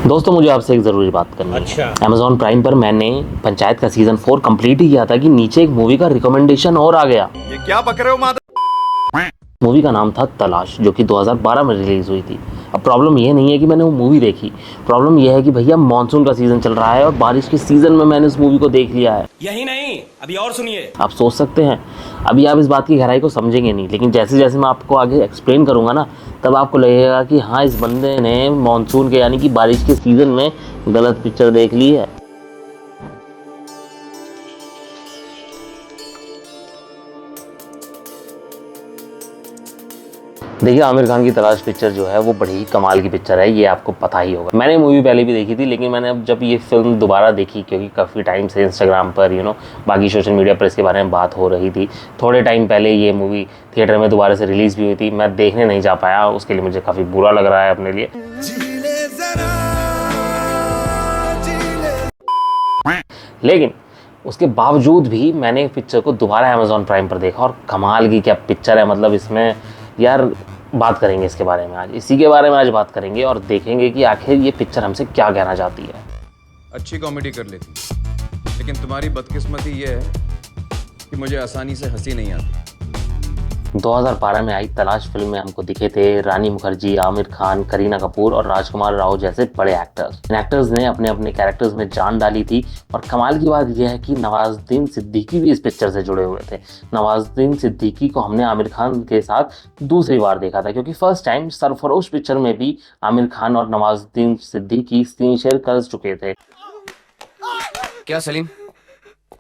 दोस्तों मुझे आपसे एक ज़रूरी बात करनी है। अच्छा। Amazon प्राइम पर मैंने पंचायत का सीज़न 4 कंप्लीट ही किया था कि नीचे एक मूवी का रिकमेंडेशन और आ गया। ये क्या बक रहे हो माता? मूवी का नाम था तलाश, जो कि 2012 में रिलीज़ हुई थी। अब प्रॉब्लम ये नहीं है कि मैंने वो मूवी देखी, प्रॉब्लम ये है कि भैया मानसून का सीज़न चल रहा है और बारिश के सीज़न में मैंने उस मूवी को देख लिया है। यही नहीं, अभी और सुनिए। आप सोच सकते हैं, अभी आप इस बात की गहराई को समझेंगे नहीं, लेकिन जैसे जैसे मैं आपको आगे एक्सप्लेन करूंगा ना, तब आपको लगेगा कि हाँ, इस बंदे ने मानसून के यानी कि बारिश के सीज़न में गलत पिक्चर देख ली है। देखिए, आमिर खान की तलाश पिक्चर जो है वो बड़ी ही कमाल की पिक्चर है, ये आपको पता ही होगा। मैंने मूवी पहले भी देखी थी, लेकिन मैंने अब जब ये फिल्म दोबारा देखी, क्योंकि काफ़ी टाइम से इंस्टाग्राम पर बाकी सोशल मीडिया पर इसके बारे में बात हो रही थी। थोड़े टाइम पहले ये मूवी थिएटर में दोबारा से रिलीज़ भी हुई थी, मैं देखने नहीं जा पाया, उसके लिए मुझे काफ़ी बुरा लग रहा है अपने लिए। लेकिन उसके बावजूद भी मैंने पिक्चर को दोबारा अमेज़ॉन प्राइम पर देखा और कमाल की क्या पिक्चर है। मतलब इसमें यार बात करेंगे इसके बारे में आज, इसी के बारे में आज बात करेंगे और देखेंगे कि आखिर ये पिक्चर हमसे क्या कहना चाहती है। अच्छी कॉमेडी कर लेती, लेकिन तुम्हारी बदकिस्मती ये है कि मुझे आसानी से हंसी नहीं आती। 2012 में आई तलाश फिल्म में हमको दिखे थे रानी मुखर्जी, आमिर खान, करीना कपूर और राजकुमार राव जैसे बड़े एक्टर्स। इन एक्टर्स ने अपने अपने कैरेक्टर्स में जान डाली थी और कमाल की बात यह है कि नवाजुद्दीन सिद्दीकी भी इस पिक्चर से जुड़े हुए थे। नवाजुद्दीन सिद्दीकी को हमने आमिर खान के साथ दूसरी बार देखा था, क्योंकि फर्स्ट टाइम सरफरोश पिक्चर में भी आमिर खान और नवाजुद्दीन सिद्दीकी स्क्रीन शेयर कर चुके थे। क्या सलीम,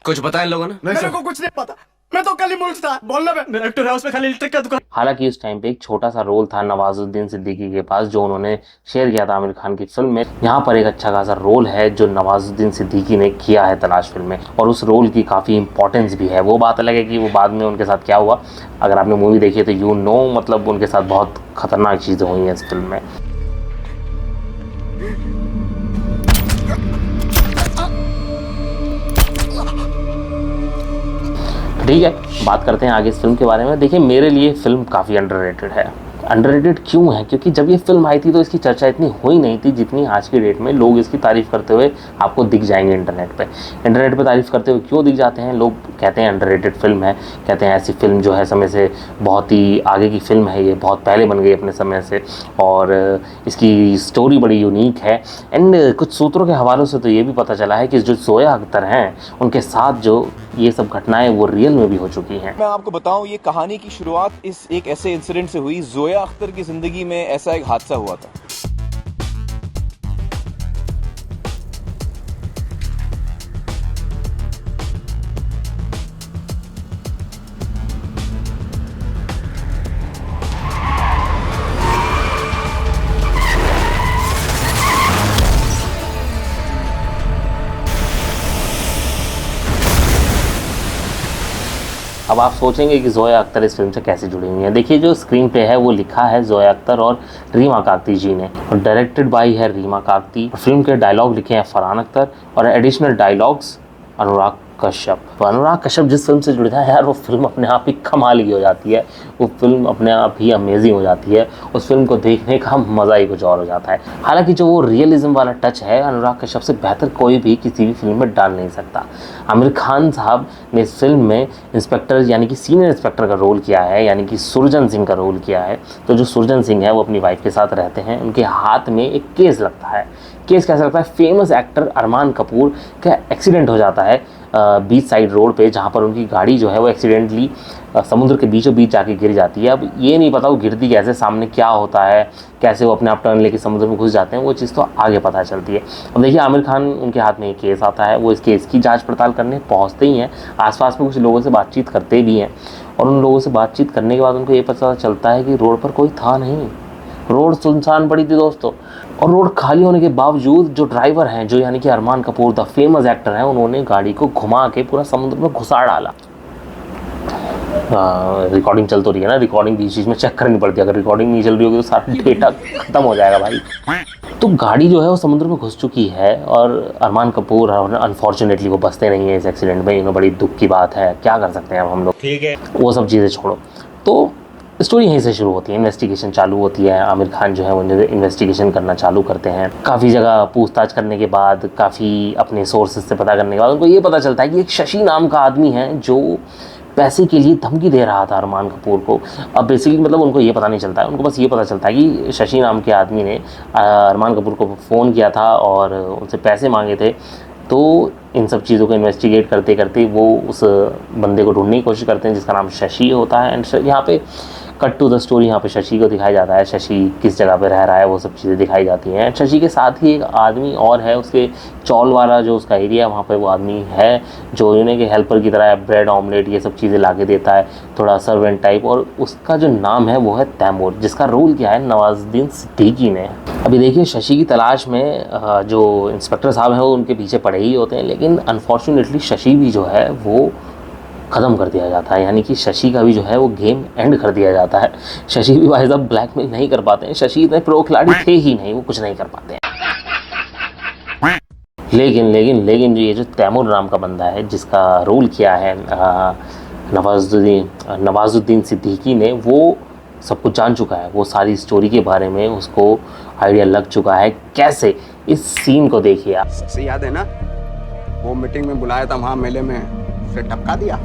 कुछ बताया इन लोगों ने? मेरे को कुछ नहीं पता, मैं तो कल ही मूर्ख था। बोलना मेरा एक्टर हाउस में खाली इलेक्ट्रिक का दुकान। हालांकि उस टाइम पे एक छोटा सा रोल था नवाजुद्दीन सिद्दीकी के पास, जो उन्होंने शेयर किया था आमिर खान की फिल्म में। यहाँ पर एक अच्छा खासा रोल है जो नवाजुद्दीन सिद्दीकी ने किया है तलाश फिल्म में, और उस रोल की काफ़ी इंपॉर्टेंस भी है। वो बात अलग है कि वो बाद में उनके साथ क्या हुआ, अगर आपने मूवी देखी है तो मतलब उनके साथ बहुत खतरनाक चीज़ें हुई हैं इस फिल्म में। ठीक है, बात करते हैं आगे इस फिल्म के बारे में। देखिए, मेरे लिए फिल्म काफ़ी अंडररेटेड है। अंडररेटेड क्यों है? क्योंकि जब ये फिल्म आई थी तो इसकी चर्चा इतनी हुई नहीं थी जितनी आज की डेट में लोग इसकी तारीफ़ करते हुए आपको दिख जाएंगे इंटरनेट पे। इंटरनेट पे तारीफ़ करते हुए क्यों दिख जाते हैं? लोग कहते हैं अंडररेटेड फिल्म है, कहते हैं ऐसी फिल्म जो है समय से बहुत ही आगे की फिल्म है, ये बहुत पहले बन गई अपने समय से, और इसकी स्टोरी बड़ी यूनिक है। एंड कुछ सूत्रों के हवालों से तो ये भी पता चला है कि जो जोया अख्तर हैं उनके साथ जो ये सब घटनाएं वो रियल में भी हो चुकी हैं। मैं आपको बताऊं, ये कहानी की शुरुआत इस एक ऐसे इंसिडेंट से हुई। जोया अख्तर की जिंदगी में ऐसा एक हादसा हुआ था। अब आप सोचेंगे कि जोया अख्तर इस फिल्म से कैसे जुड़ी हुई हैं। देखिए, जो स्क्रीन प्ले है वो लिखा है जोया अख्तर और रीमा काकती जी ने, और डायरेक्टेड बाय है रीमा काकती। फिल्म के डायलॉग लिखे हैं फरहान अख्तर और एडिशनल डायलॉग्स अनुराग कश्यप। तो अनुराग कश्यप जिस फिल्म से जुड़ता है यार, वो फिल्म अपने आप ही कमाल की हो जाती है, वो फिल्म अपने आप ही अमेजिंग हो जाती है। उस फिल्म को देखने का मज़ा ही कुछ और हो जाता है। हालांकि जो वो रियलिज्म वाला टच है, अनुराग कश्यप से बेहतर कोई भी किसी भी फिल्म में डाल नहीं सकता। आमिर खान साहब ने इस फिल्म में इंस्पेक्टर यानी कि सीनियर इंस्पेक्टर का रोल किया है, यानी कि सुरजन सिंह का रोल किया है। तो जो सुरजन सिंह है वो अपनी वाइफ के साथ रहते हैं, उनके हाथ में एक केस लगता है। केस कैसे लगता है? फेमस एक्टर अरमान कपूर का एक्सीडेंट हो जाता है बीच साइड रोड पे, जहाँ पर उनकी गाड़ी जो है वो एक्सीडेंटली समुद्र के बीचों बीच जाके गिर जाती है। अब ये नहीं पता वो गिरती कैसे, सामने क्या होता है, कैसे वो अपने आप टर्न लेके समुद्र में घुस जाते हैं, वो चीज़ तो आगे पता चलती है। अब देखिए, आमिर खान उनके हाथ में एक केस आता है, वो इस केस की जांच पड़ताल करने पहुंचते ही हैं। आसपास में कुछ लोगों से बातचीत करते भी हैं, और उन लोगों से बातचीत करने के बाद उनको ये पता चलता है कि रोड पर कोई था नहीं, रोड सुनसान पड़ी थी दोस्तों। और रोड खाली होने के बावजूद जो ड्राइवर हैं, जो यानी कि अरमान कपूर द फेमस एक्टर हैं, उन्होंने गाड़ी को घुमा के पूरा समुद्र में घुसा डाला। रिकॉर्डिंग चल तो रही है ना, रिकॉर्डिंग बीच बीच में चेक करनी पड़ती है। अगर रिकॉर्डिंग नहीं चल रही होगी तो सारा डेटा खत्म हो जाएगा भाई। तो गाड़ी जो है वो समुद्र में घुस चुकी है और अरमान कपूर अनफॉर्चुनेटली वो बचते नहीं है इस एक्सीडेंट में। बड़ी दुख की बात है, क्या कर सकते हैं अब हम लोग। ठीक है, वो सब चीज़ें छोड़ो। तो स्टोरी यहीं से शुरू होती है, इन्वेस्टिगेशन चालू होती है। आमिर खान जो है वो इन्वेस्टिगेशन करना चालू करते हैं। काफ़ी जगह पूछताछ करने के बाद, काफ़ी अपने सोर्सेज से पता करने के बाद उनको ये पता चलता है कि एक शशि नाम का आदमी है जो पैसे के लिए धमकी दे रहा था अरमान कपूर को। अब बेसिकली मतलब उनको ये पता नहीं चलता है, उनको बस ये पता चलता है कि शशि नाम के आदमी ने अरमान कपूर को फ़ोन किया था और उनसे पैसे मांगे थे। तो इन सब चीज़ों को इन्वेस्टिगेट करते करते वो उस बंदे को ढूंढने की कोशिश करते हैं जिसका नाम शशि होता है। एंड यहाँ पे कट टू द स्टोरी, यहाँ पे शशि को दिखाया जाता है, शशि किस जगह पे रह रहा है, वो सब चीज़ें दिखाई जाती हैं। शशि के साथ ही एक आदमी और है, उसके चौल वाला जो उसका एरिया है वहाँ पे वो आदमी है जो यूने के हेल्पर की तरह ब्रेड ऑमलेट ये सब चीज़ें ला के देता है, थोड़ा सर्वेंट टाइप। और उसका जो नाम है वो है तैमूर, जिसका रोल किया है नवाजुद्दीन सिद्दीकी ने। अभी देखिए शशि की तलाश में जो इंस्पेक्टर साहब हैं वो उनके पीछे पड़े ही होते हैं, लेकिन अनफॉर्चुनेटली शशि भी जो है वो ख़त्म कर दिया जाता है। यानी कि शशि का भी जो है वो गेम एंड कर दिया जाता है। शशि भी भाई साहब ब्लैकमेल नहीं कर पाते हैं, शशि इतने प्रो खिलाड़ी थे ही नहीं, वो कुछ नहीं कर पाते हैं। लेकिन जो ये जो तैमूर नाम का बंदा है जिसका रोल किया है नवाजुद्दीन सिद्दीकी ने, वो सब कुछ जान चुका है। वो सारी स्टोरी के बारे में उसको आइडिया लग चुका है। कैसे, इस सीन को देखिए आप। से याद है ना, वो मीटिंग में बुलाया था वहाँ मेले में, उसे टपका दिया।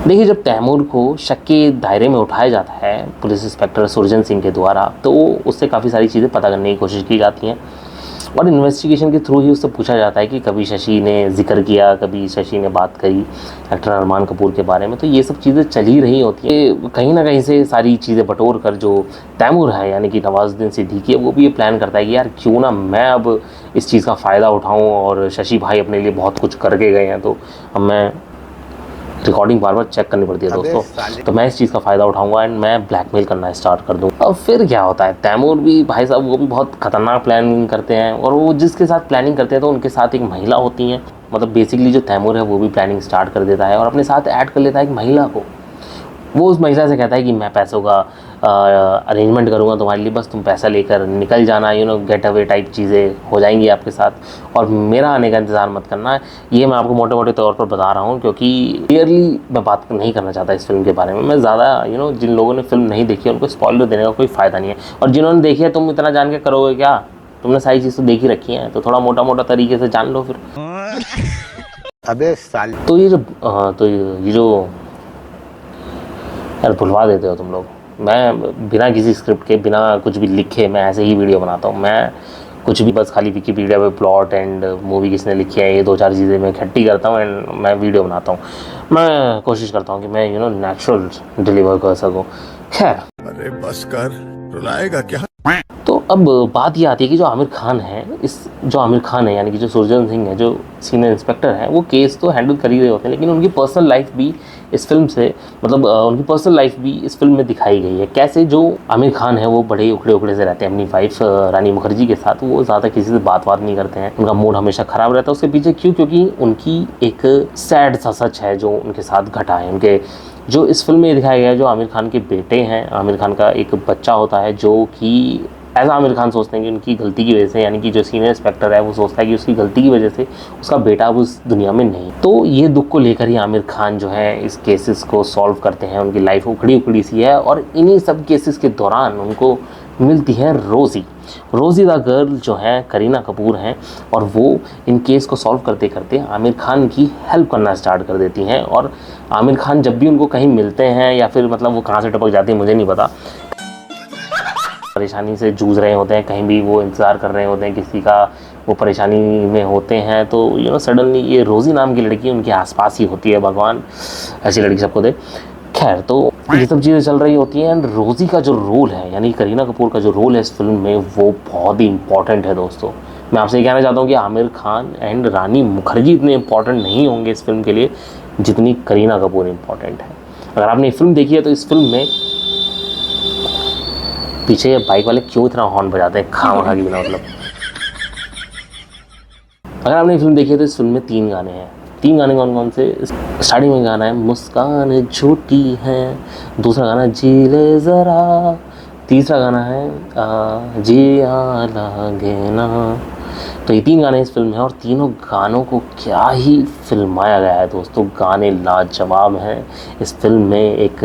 देखिए जब तैमूर को शक के दायरे में उठाया जाता है पुलिस इंस्पेक्टर सुरजन सिंह के द्वारा, तो उससे काफ़ी सारी चीज़ें पता करने की कोशिश की जाती हैं और इन्वेस्टिगेशन के थ्रू ही उससे पूछा जाता है कि कभी शशि ने जिक्र किया, कभी शशि ने बात करी एक्टर अरमान कपूर के बारे में। तो ये सब चीज़ें चल ही रही होती हैं। कहीं ना कहीं से सारी चीज़ें बटोर कर जो तैमूर है यानी कि नवाजुद्दीन सिद्दीकी है, वो भी ये प्लान करता है कि यार क्यों ना मैं अब इस चीज़ का फ़ायदा उठाऊँ, और शशि भाई अपने लिए बहुत कुछ करके गए हैं, तो अब मैं रिकॉर्डिंग बार बार चेक करनी पड़ती है दोस्तों, तो मैं इस चीज़ का फ़ायदा उठाऊंगा एंड मैं ब्लैकमेल करना स्टार्ट कर दूँ। अब फिर क्या होता है, तैमूर भी भाई साहब वो भी बहुत ख़तरनाक प्लानिंग करते हैं, और वो जिसके साथ प्लानिंग करते हैं तो उनके साथ एक महिला होती हैं। मतलब बेसिकली जो तैमूर है वो भी प्लानिंग स्टार्ट कर देता है और अपने साथ ऐड कर लेता है एक महिला को। वो उस महिला से कहता है कि मैं पैसों का अरेंजमेंट करूँगा तुम्हारे लिए, बस तुम पैसा लेकर निकल जाना, गेट अवे टाइप चीज़ें हो जाएंगी आपके साथ, और मेरा आने का इंतज़ार मत करना है। ये मैं आपको मोटे मोटे तौर पर बता रहा हूँ, क्योंकि क्लियरली मैं बात नहीं करना चाहता इस फिल्म के बारे में। मैं ज़्यादा जिन लोगों ने फिल्म नहीं देखी है उनको स्पॉइलर देने का कोई फ़ायदा नहीं है, और जिन्होंने देखी है तुम इतना जान के करोगे क्या, तुमने सारी चीज़ तो देखी रखी है, तो थोड़ा मोटा मोटा तरीके से जान लो फिर। अबे साल तो ये जो यार भुलवा देते हो तुम लोग। मैं बिना किसी स्क्रिप्ट के, बिना कुछ भी लिखे, मैं ऐसे ही वीडियो बनाता हूँ। मैं कुछ भी बस खाली विकिपीडिया पे प्लॉट एंड मूवी किसने लिखी है ये 2-4 चीज़ें मैं इकट्ठी करता हूँ एंड मैं वीडियो बनाता हूँ। मैं कोशिश करता हूँ कि मैं नेचुरल डिलीवर कर सकूँ। खैर, अरे बस कर, रुलाएगा क्या? तो अब बात ये आती है कि जो आमिर खान है यानी कि जो सुरजन सिंह है, जो सीनियर इंस्पेक्टर हैं, वो केस तो हैंडल कर ही रहे होते हैं, लेकिन उनकी पर्सनल लाइफ भी इस फिल्म से उनकी पर्सनल लाइफ भी इस फिल्म में दिखाई गई है। कैसे, जो आमिर खान है वो बड़े उखड़े से रहते हैं अपनी वाइफ रानी मुखर्जी के साथ। वो ज़्यादा किसी से बात नहीं करते हैं, उनका मूड हमेशा ख़राब रहता है। उसके पीछे क्यों? क्योंकि उनकी एक सैड सा सच है जो उनके साथ घटा है। उनके जो इस फिल्म में दिखाया गया है, जो आमिर खान के बेटे हैं, आमिर खान का एक बच्चा होता है जो कि ऐसा आमिर खान सोचते हैं कि उनकी गलती की वजह से, यानी कि जो सीनियर इंस्पेक्टर है वो सोचता है कि उसकी गलती की वजह से उसका बेटा अब उस दुनिया में नहीं। तो ये दुख को लेकर ही आमिर खान जो है इस केसेस को सॉल्व करते हैं। उनकी लाइफ उखड़ी सी है, और इन्हीं सब केसेस के दौरान उनको मिलती है रोज़ी द गर्ल जो है करीना कपूर हैं, और वो इन केस को सॉल्व करते करते आमिर खान की हेल्प करना स्टार्ट कर देती हैं। और आमिर खान जब भी उनको कहीं मिलते हैं, या फिर मतलब वो कहाँ से टपक जाती है मुझे नहीं पता, परेशानी से जूझ रहे होते हैं, कहीं भी वो इंतज़ार कर रहे होते हैं किसी का, वो परेशानी में होते हैं, तो सडनली ये रोज़ी नाम की लड़की उनके आसपास ही होती है। भगवान ऐसी लड़की सबको दे। खैर, तो ये सब चीज़ें चल रही होती हैं, एंड रोज़ी का जो रोल है, यानी करीना कपूर का जो रोल है इस फिल्म में, वो बहुत ही इंपॉर्टेंट है दोस्तों। मैं आपसे ये कहना चाहता हूँ कि आमिर खान एंड रानी मुखर्जी इतने इंपॉर्टेंट नहीं होंगे इस फिल्म के लिए जितनी करीना कपूर इंपॉर्टेंट है। अगर आपने ये फिल्म देखी है तो इस फिल्म में पीछे ये बाइक वाले क्यों इतना हॉर्न बजाते हैं खामखा की बिना मतलब। अगर आपने फिल्म देखी है तो इस फिल्म में 3 गाने हैं। 3 गाने कौन से? स्टार्टिंग में गाना है मुस्कान झूठी है, दूसरा गाना जी ले ज़रा, तीसरा गाना है जिया लागे ना। तो ये 3 गाने इस फिल्म में हैं, और तीनों गानों को क्या ही फिल्माया गया है दोस्तों। गाने लाजवाब हैं। इस फिल्म में एक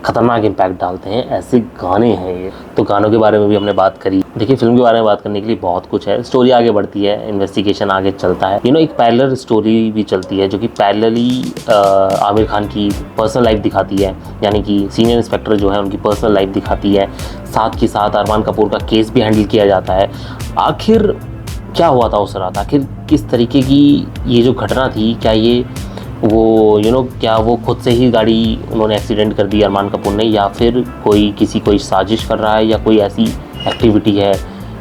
खतरनाक इम्पैक्ट डालते हैं, ऐसे गाने हैं ये। तो गानों के बारे में भी हमने बात करी। देखिए फिल्म के बारे में बात करने के लिए बहुत कुछ है। स्टोरी आगे बढ़ती है, इन्वेस्टिगेशन आगे चलता है, एक पैरेलल स्टोरी भी चलती है जो कि पैरेलली आमिर खान की पर्सनल लाइफ दिखाती है, यानी कि सीनियर इंस्पेक्टर जो है उनकी पर्सनल लाइफ दिखाती है। साथ के साथ अरमान कपूर का केस भी हैंडल किया जाता है। आखिर क्या हुआ था उस रात, आखिर किस तरीके की ये जो घटना थी, क्या ये वो क्या वो खुद से ही गाड़ी उन्होंने एक्सीडेंट कर दी अरमान कपूर ने, या फिर कोई साजिश कर रहा है, या कोई ऐसी एक्टिविटी है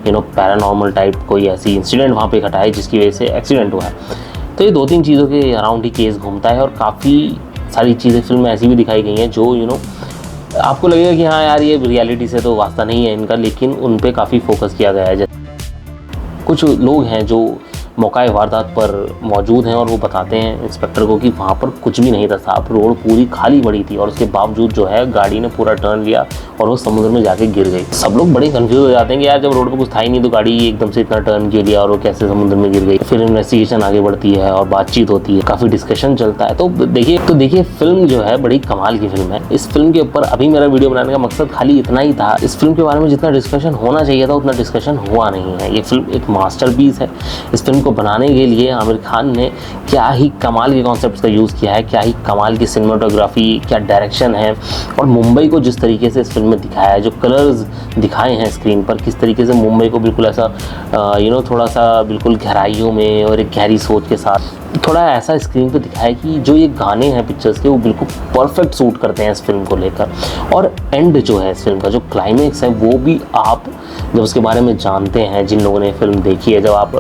पैरानॉर्मल टाइप कोई ऐसी इंसिडेंट वहाँ पे घटा है जिसकी वजह से एक्सीडेंट हुआ है। तो ये 2-3 चीज़ों के अराउंड ही केस घूमता है और काफ़ी सारी चीज़ें फिल्म में ऐसी भी दिखाई गई हैं जो आपको लगेगा कि हाँ यार ये रियलिटी से तो वास्ता नहीं है इनका, लेकिन उन पे काफ़ी फोकस किया गया है। जैसे कुछ लोग हैं जो मौका वारदात पर मौजूद हैं और वो बताते हैं इंस्पेक्टर को कि वहाँ पर कुछ भी नहीं था, साफ रोड पूरी खाली पड़ी थी और उसके बावजूद जो है गाड़ी ने पूरा टर्न लिया और वो समुद्र में जाके गिर गई। सब लोग बड़े कंफ्यूज हो जाते हैं कि यार जब रोड पे कुछ था ही नहीं तो गाड़ी एकदम से इतना टर्न किया लिया और वो कैसे समुद्र में गिर गई। फिर इन्वेस्टिगेशन आगे बढ़ती है और बातचीत होती है, काफ़ी डिस्कशन चलता है। तो देखिए फिल्म जो है बड़ी कमाल की फिल्म है। इस फिल्म के ऊपर अभी मेरा वीडियो बनाने का मकसद खाली इतना ही था। इस फिल्म के बारे में जितना डिस्कशन होना चाहिए था उतना डिस्कशन हुआ नहीं है। ये फिल्म एक मास्टरपीस है। इस फिल्म को बनाने के लिए आमिर खान ने क्या ही कमाल के कॉन्सेप्ट्स का यूज़ किया है, क्या ही कमाल की सिनेमाटोग्राफी, क्या डायरेक्शन है, और मुंबई को जिस तरीके से इस फिल्म में दिखाया है, जो कलर्स दिखाए हैं स्क्रीन पर, किस तरीके से मुंबई को बिल्कुल ऐसा थोड़ा सा बिल्कुल गहराइयों में और एक गहरी सोच के साथ थोड़ा ऐसा स्क्रीन पे दिखाया कि जो ये गाने हैं पिक्चर्स के वो बिल्कुल परफेक्ट सूट करते हैं इस फिल्म को लेकर। और एंड जो है इस फिल्म का जो क्लाइमेक्स है वो भी आप जब उसके बारे में जानते हैं, जिन लोगों ने फिल्म देखी है, जब आप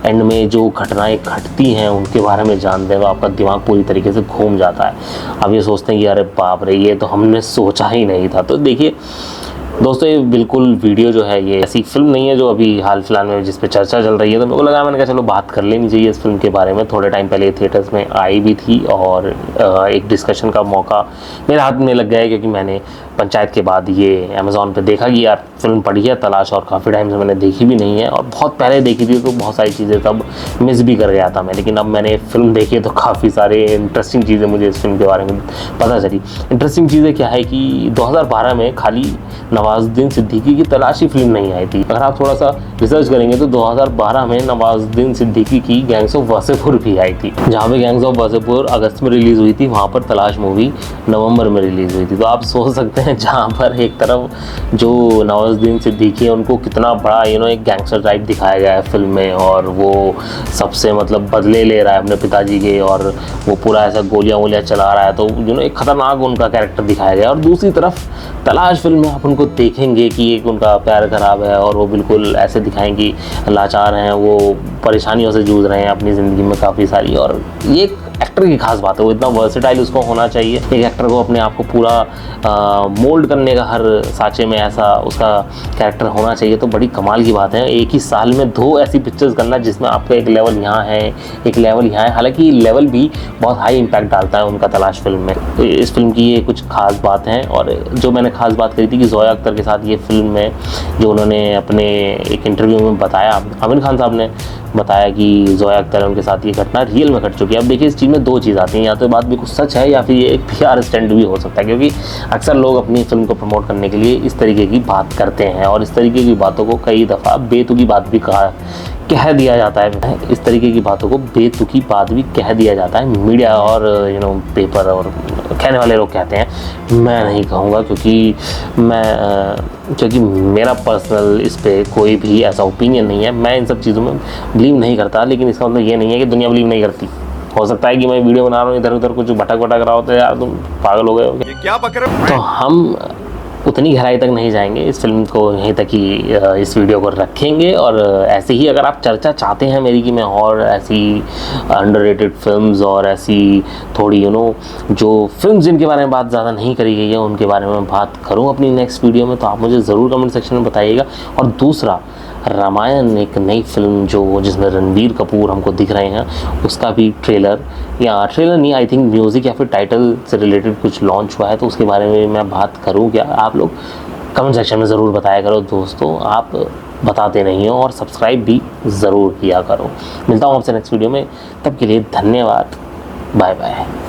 एंड में जो घटनाएं घटती हैं उनके बारे में जानते हैं तो आपका दिमाग पूरी तरीके से घूम जाता है। अब ये सोचते हैं कि अरे बाप रे ये तो हमने सोचा ही नहीं था। तो देखिए दोस्तों ये बिल्कुल वीडियो जो है ये ऐसी फिल्म नहीं है जो अभी हाल फिलहाल में जिस पे चर्चा चल रही है, तो मेरे को लगा मैंने कहा चलो बात कर लेनी चाहिए इस फिल्म के बारे में। थोड़े टाइम पहले थिएटर्स में आई भी थी और एक डिस्कशन का मौका मेरे हाथ में लग गया है क्योंकि मैंने पंचायत के बाद ये अमेज़ॉन पे देखा कि यार फिल्म पड़ी है तलाश, और काफ़ी टाइम से मैंने देखी भी नहीं है और बहुत पहले देखी थी तो बहुत सारी चीज़ें तब मिस भी कर गया था मैं। लेकिन अब मैंने फिल्म देखी तो काफ़ी सारे इंटरेस्टिंग चीज़ें मुझे इस फिल्म के बारे में पता चली। इंटरेस्टिंग चीज़ें क्या है कि 2012 में खाली नवाजुद्दीन सिद्दीकी की तलाशी फिल्म नहीं आई थी। अगर आप थोड़ा सा रिसर्च करेंगे तो 2012 में नवाजुद्दीन सिद्दीकी की गैंग्स ऑफ वासेपुर भी आई थी। जहाँ पे गैंग्स ऑफ वासेपुर अगस्त में रिलीज़ हुई थी, वहाँ पर तलाश मूवी नवंबर में रिलीज़ हुई थी। तो आप सोच सकते हैं जहाँ पर एक तरफ जो नवाजुद्दीन सिद्दीकी है उनको कितना बड़ा एक गैंगस्टर टाइप दिखाया गया है फिल्म में, और वो सबसे बदले ले रहा है अपने पिताजी के, और वो पूरा ऐसा गोलियाँ वोलियाँ चला रहा है, तो एक खतरनाक उनका कैरेक्टर दिखाया गया। और दूसरी तरफ तलाश फिल्म में आप उनको देखेंगे कि एक उनका प्यार खराब है और वो बिल्कुल ऐसे दिखाएं कि लाचार हैं, वो परेशानियों से जूझ रहे हैं अपनी ज़िंदगी में काफ़ी सारी। और ये एक एक्टर की खास बात है, वो इतना वर्सेटाइल उसको होना चाहिए। एक एक्टर को अपने आप को पूरा मोल्ड करने का हर साँचे में ऐसा उसका कैरेक्टर होना चाहिए, तो बड़ी कमाल की बात है। एक ही साल में 2 ऐसी पिक्चर्स करना जिसमें आपका एक लेवल यहाँ है एक लेवल यहाँ है, हालांकि लेवल भी बहुत हाई इम्पैक्ट डालता है उनका तलाश फिल्म में। तो इस फिल्म की ये कुछ खास बात हैं। और जो मैंने खास बात करी थी कि जोया अख्तर के साथ ये फिल्म में जो उन्होंने अपने एक इंटरव्यू में बताया, आमिर खान साहब ने बताया कि जोया अख्तर उनके साथ ये घटना रियल में घट चुकी है। अब देखिए इस चीज़ में 2 चीज़ आती हैं, या तो बात बिल्कुल सच है या फिर ये एक PR स्टंट भी हो सकता है, क्योंकि अक्सर लोग अपनी फिल्म को प्रमोट करने के लिए इस तरीके की बात करते हैं और इस तरीके की बातों को कई दफ़ा बेतुकी बात भी कह दिया जाता है। इस तरीके की बातों को बेतुकी बात भी कह दिया जाता है मीडिया और पेपर और कहने वाले लोग कहते हैं। मैं नहीं कहूँगा क्योंकि मेरा पर्सनल इस पे कोई भी ऐसा ओपिनियन नहीं है। मैं इन सब चीज़ों में बिलीव नहीं करता, लेकिन इसका मतलब ये नहीं है कि दुनिया बिलीव नहीं करती। हो सकता है कि मैं वीडियो बना रहा हूँ इधर उधर कुछ भटक रहा होता है, यार तुम पागल हो गए हो क्या पकड़ रहे हो? तो हम उतनी गहराई तक नहीं जाएंगे, इस फिल्म को यहीं तक ही इस वीडियो को रखेंगे। और ऐसे ही अगर आप चर्चा चाहते हैं मेरी कि मैं और ऐसी अंडररेटेड फिल्म्स और ऐसी थोड़ी जो फिल्म जिनके बारे में बात ज़्यादा नहीं करी गई है उनके बारे में बात करूं अपनी नेक्स्ट वीडियो में, तो आप मुझे ज़रूर कमेंट सेक्शन में बताइएगा। और दूसरा, रामायण एक नई फिल्म जिसमें रणबीर कपूर हमको दिख रहे हैं, उसका भी ट्रेलर नहीं, आई थिंक म्यूज़िक या फिर टाइटल से रिलेटेड कुछ लॉन्च हुआ है, तो उसके बारे में मैं बात करूं क्या, आप लोग कमेंट सेक्शन में ज़रूर बताया करो दोस्तों। आप बताते नहीं हो और सब्सक्राइब भी ज़रूर किया करो। मिलता हूँ आपसे नेक्स्ट वीडियो में, तब के लिए धन्यवाद, बाय बाय।